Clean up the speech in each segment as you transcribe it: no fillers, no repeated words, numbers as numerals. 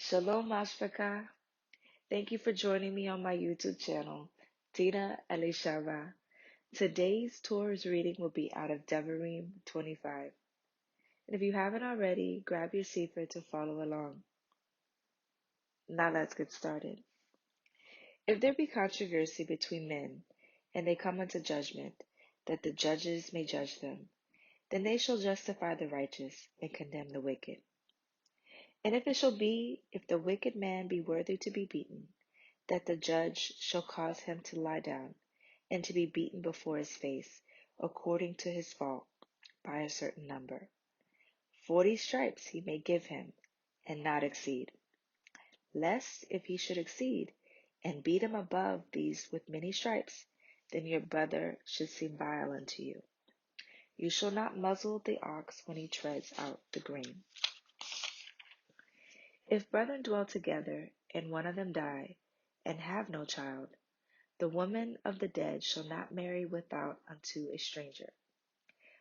Shalom, Ashfaka. Thank you for joining me on my YouTube channel, Tina Alyshaba. Today's Torah's reading will be out of Devariym 25. And if you haven't already, grab your Cepher to follow along. Now let's get started. If there be controversy between men, and they come unto judgment, that the judges may judge them, then they shall justify the righteous and condemn the wicked. And if it shall be, if the wicked man be worthy to be beaten, that the judge shall cause him to lie down, and to be beaten before his face, according to his fault, by a certain number. 40 stripes he may give him, and not exceed. Lest, if he should exceed, and beat him above these with many stripes, then your brother should seem vile unto you. You shall not muzzle the ox when he treads out the grain. If brethren dwell together, and one of them die, and have no child, the woman of the dead shall not marry without unto a stranger.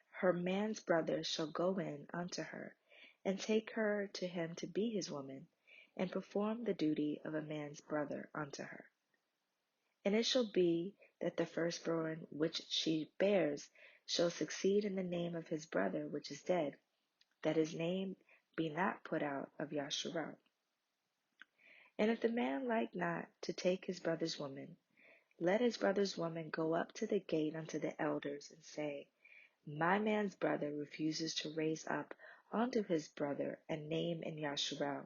Her man's brother shall go in unto her, and take her to him to be his woman, and perform the duty of a man's brother unto her. And it shall be that the firstborn which she bears shall succeed in the name of his brother which is dead, that his name be not put out of Yasharal. And if the man like not to take his brother's woman, let his brother's woman go up to the gate unto the elders, and say, My man's brother refuses to raise up unto his brother a name in Yasharal.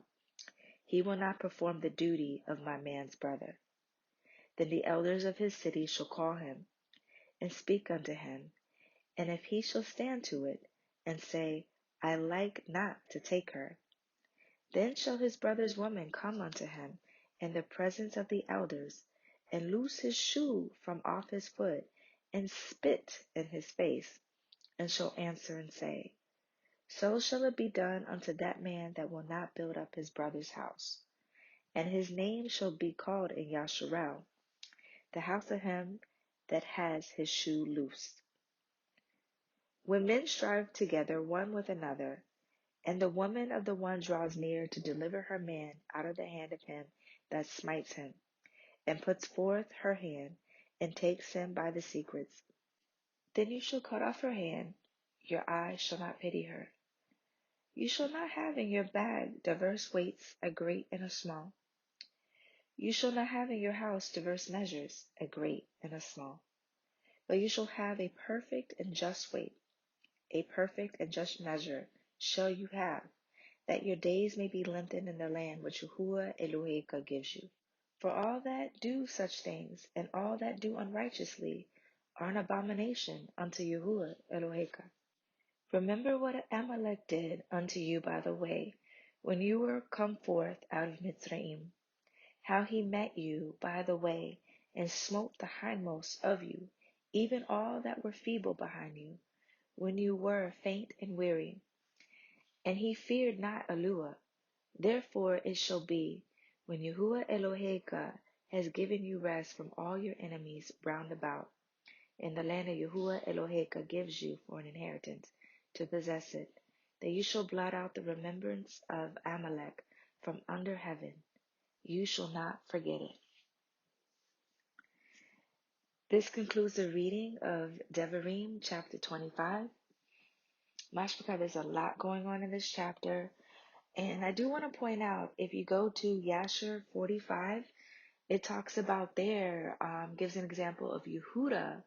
He will not perform the duty of my man's brother. Then the elders of his city shall call him, and speak unto him. And if he shall stand to it, and say, I like not to take her, then shall his brother's woman come unto him in the presence of the elders, and loose his shoe from off his foot, and spit in his face, and shall answer and say, So shall it be done unto that man that will not build up his brother's house. And his name shall be called in Yasharal, the house of him that has his shoe loosed. When men strive together one with another, and the woman of the one draws near to deliver her man out of the hand of him that smites him, and puts forth her hand, and takes him by the secrets, then you shall cut off her hand, your eye shall not pity her. You shall not have in your bag diverse weights, a great and a small. You shall not have in your house diverse measures, a great and a small. But you shall have a perfect and just weight, a perfect and just measure shall you have, that your days may be lengthened in the land which Yahuwah Eloheka gives you. For all that do such things, and all that do unrighteously, are an abomination unto Yahuwah Eloheka. Remember what Amalek did unto you by the way, when you were come forth out of Mitzrayim, how he met you by the way, and smote the hindmost of you, even all that were feeble behind you, when you were faint and weary. And he feared not Eluah. Therefore it shall be, when Yahuwah Eloheka has given you rest from all your enemies round about, in the land of Yahuwah Eloheka gives you for an inheritance, to possess it, that you shall blot out the remembrance of Amalek from under heaven. You shall not forget it. This concludes the reading of Devariym chapter 25. Mashpaka, there's a lot going on in this chapter. And I do want to point out, if you go to Yasher 45, it talks about there, gives an example of Yehuda,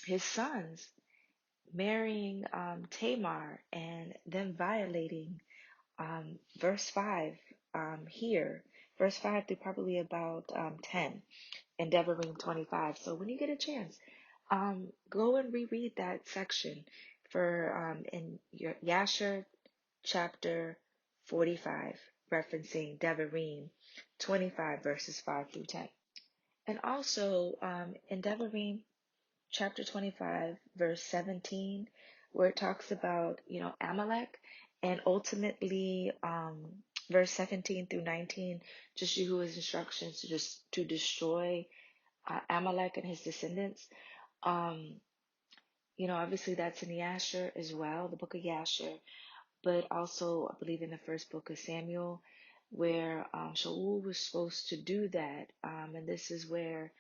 his sons, marrying Tamar and them violating verse 5 here. Verse 5 through probably about 10 in Devariym 25. So when you get a chance, go and reread that section for in your Yasher chapter 45, referencing Devariym 25 verses 5 through 10. And also in Devariym chapter 25 verse 17, where it talks about, Amalek, and ultimately verse 17 through 19, just Yahuwah's instructions to destroy Amalek and his descendants. Obviously that's in Yasher as well, the book of Yasher, but also I believe in the first book of Samuel. where Shaul was supposed to do that. And this is where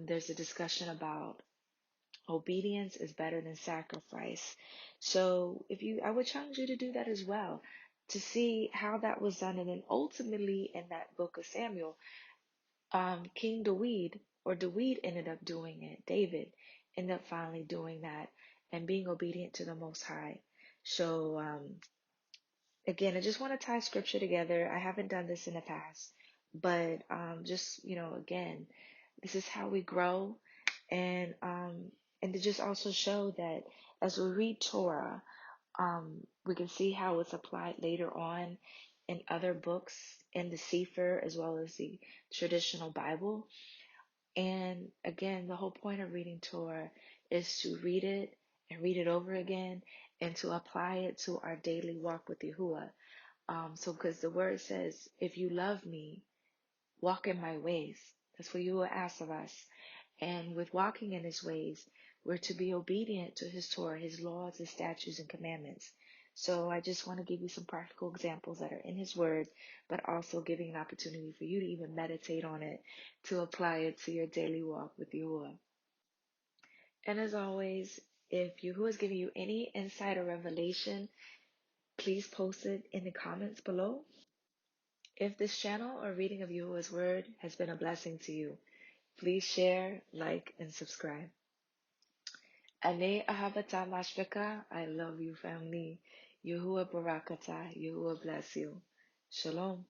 there's a discussion about obedience is better than sacrifice. So I would challenge you to do that as well, to see how that was done. And then ultimately in that book of Samuel, King David ended up doing it. David ended up finally doing that and being obedient to the Most High. So, again, I just want to tie scripture together. I haven't done this in the past, but just, again, this is how we grow. And to just also show that as we read Torah, we can see how it's applied later on in other books in the Cepher as well as the traditional Bible. And again, the whole point of reading Torah is to read it and read it over again and to apply it to our daily walk with Yahuwah. So because the word says, if you love me, walk in my ways. That's what Yahuwah asks of us. And with walking in his ways, we're to be obedient to his Torah, his laws, his statutes, and commandments. So I just want to give you some practical examples that are in his word, but also giving an opportunity for you to even meditate on it, to apply it to your daily walk with Yahuwah. And as always, if Yahuwah is giving you any insight or revelation, please post it in the comments below. If this channel or reading of Yahuwah's word has been a blessing to you, please share, like, and subscribe. Ane ahabata mashbeka. I love you, family. Yahuwah barakata. Yahuwah bless you. Shalom.